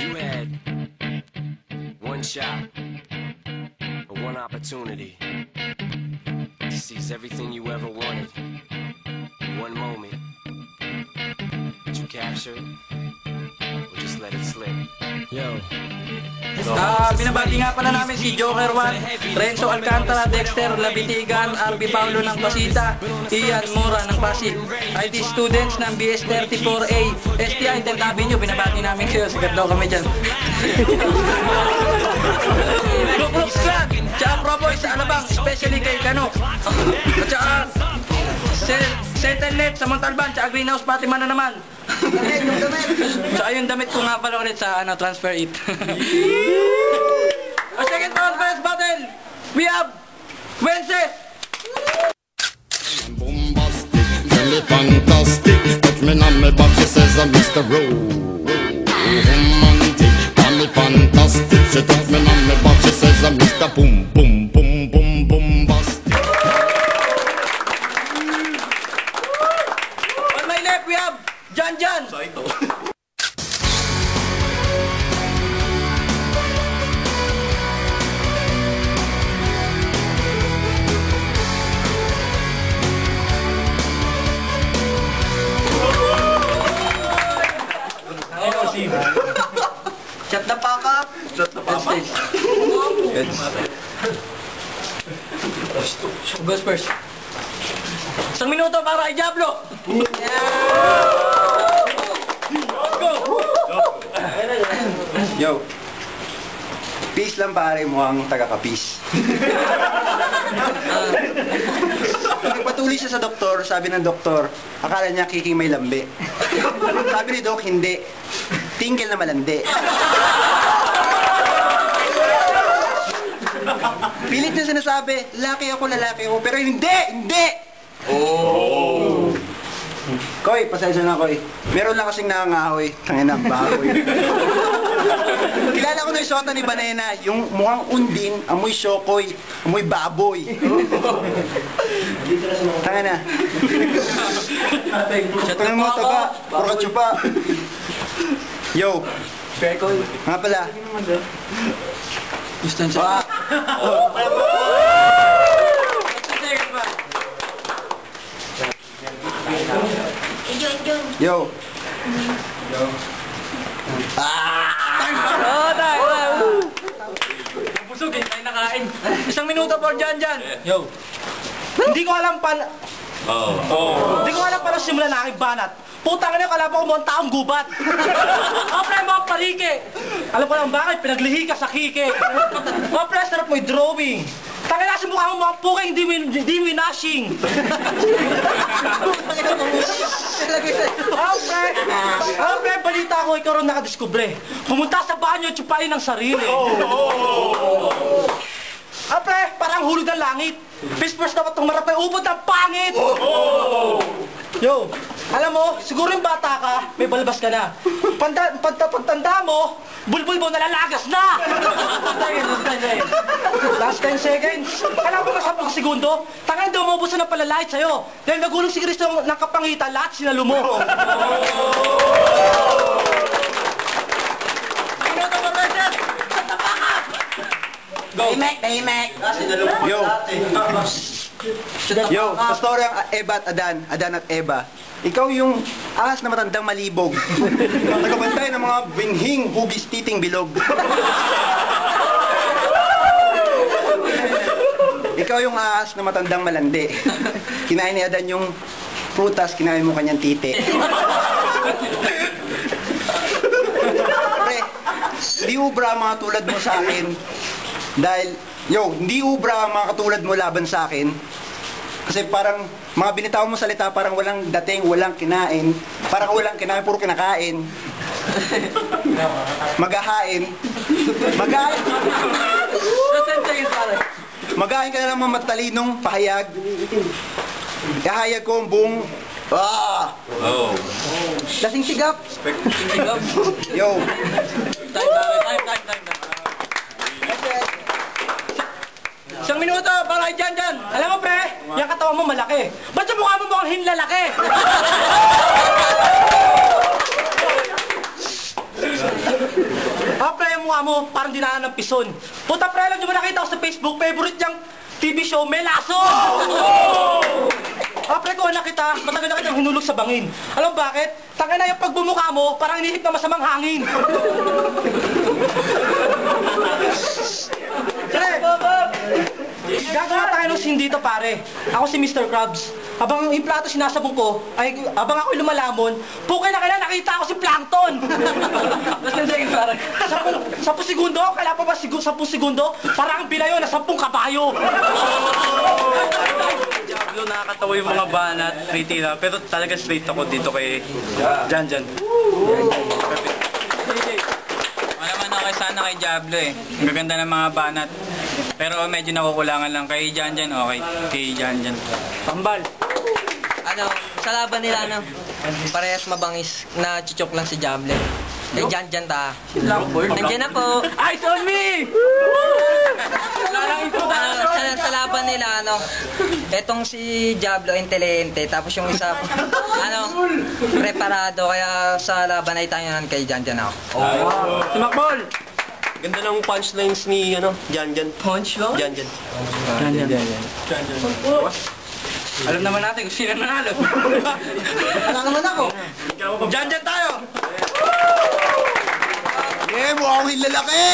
You had one shot, or one opportunity to seize everything you ever wanted in one moment. Did you capture it, or just let it slip? Yo. Binabati nga pala namin si Joker Watt, Renzo Alcantara, Dexter Labitigan, RB Paulo ng Pasita, Ian Mora ng Pasig, IT students ng BS34A, STI Intent Avenue, binabati namin kayo, sigat daw kami dyan. Group Squad, tsaka Pro Boys sa Alabang, especially kay Kano, at tsaka Sentinel sa Montalban, tsaka Greenhouse Fatima na naman. Tsaka yung damit ko nga pala ulit sa Transfer It. Our second round first battle, we have Wednesday. Bombastic, really fantastic. Touch me on my back, she says I'm Mr. Romantic, call me fantastic. She touch me on my back, she says I'm Mr. Boom, boom, boom, boom, bombastic. On my left, we have Jan Jan. Shut the fuck up. Shut the fuck up. Goes first. Isang minuto para kay Diablo. Go. Yo. Peace lang pare, mukhang taga-kapis. Nagpatuloy siya sa doktor, sabi ng doktor, akala niya kiking may lambi. Sabi ni Doc, hindi. Tingkel na malandi. Pilit niya sinasabi, lalaki ako, pero hindi! Oh. Koy, pasensya na Koy. Meron lang kasing nangangahoy. Tangina, bahoy. Kilala ko na yung sota ni Banena, yung mukhang undin, amoy syokoy, amoy baboy. Tangina. Tangina mo, taba. Puro chupa. Yo. Nga pala. Gusto siya. Yo. Busog eh, tayo nakain. Isang minuto for Jan Jan. Yo. Hindi ko alam Hindi ko alam para simulan na aking banat. Putang ina, kala pa ko mga taong gubat. Opre, mga parike. Alam ko lang bakit, pinaglihi ka sa kike. Opre, sarap mo yung drawing. Tangina sa mukha mo mga puking di winashing. Opre, balita ko, ikaw rin nakadiskubre. Pumunta sa banyo at chupain ng sarili. Opre, parang hulog ng langit. Pispers dapat tumarap ay ubod ng pangit. Yo, alam mo, siguro yung bata ka, may balbas ka na. Pagtanda mo, bulbul mo nalalagas na! Last 10 seconds. Alam mo na 10 segundo, tangan daw maubusan ng palalait sa'yo. Dahil nagulong si Cristo ng kapangitan, lahat sinalo mo. Tahimik. Yo, sa story ang Eva at Adan at Eva. Ikaw yung ahas na matandang malibog. Nagabantay ng mga binhing hugis titing bilog. Ikaw yung ahas na matandang malandi. Kinain ni Adan yung prutas, kinain mo kanyang titi. Pre, hindi ubra mga tulad mo sa akin. Dahil, hindi ubra mga katulad mo laban sa akin. Kasi parang, mga binitaw mo salita, parang walang dating, walang kinain. Parang walang kinain, puro kinakain. Magahain. Magahain ka na lang mga matalinong pahayag. Ihayag ko ang buong... Lasing sigap. Yo. Time. Isang minuto para kay Jan Jan. Alam mo pre, yung katawan mo malaki. Ba't sa mukha mo mukhang hinlalaki? pagmumukha mo, parang dinaanan ng pison. Puta pre, alam nyo ba nakita ko sa Facebook, favorite niyang TV show, Melaso! Pre, ko anak kita, matagal na kitang hinulog sa bangin. Alam bakit? Tangin na yung pagbumukha mo, parang inihip na masamang hangin. Pre, gagawa tayo ng scene dito pare. Ako si Mr. Krabs. Habang yung plato sinasabong ko, ay habang ako'y lumalamon, pukay na kailan nakita ako si Plankton! Mas nandiyan yung parang, 10 segundo, kailan pa ba 10 segundo? Parang bilayo na 10 kabayo! Diablo, nakakatawa yung mga banat, pretty na, pero talaga straight ako dito kay Janjan. Malaman okay sana kay Diablo eh. Ang gaganda ng mga banat. Pero medyo nakukulangan lang kay Janjan, okay. Kay Janjan. Tambal! Ano, sa laban nila, ano, parehas mabangis na chuchok lang si Diablo. Kay Janjan ta. Nandiyan na po. Eyes on me! Ano, sa laban nila, ano, etong si Diablo, intelligente, tapos yung isa, ano, preparado, kaya sa laban ay tayo nan kay Janjan ako. Si Macbol! Ganda ng punchlines ni, Janjan. Punchline? Janjan. Alam naman natin kung sino nanalo. Wala naman ako. Janjan tayo! Eh, mukhang lalaki!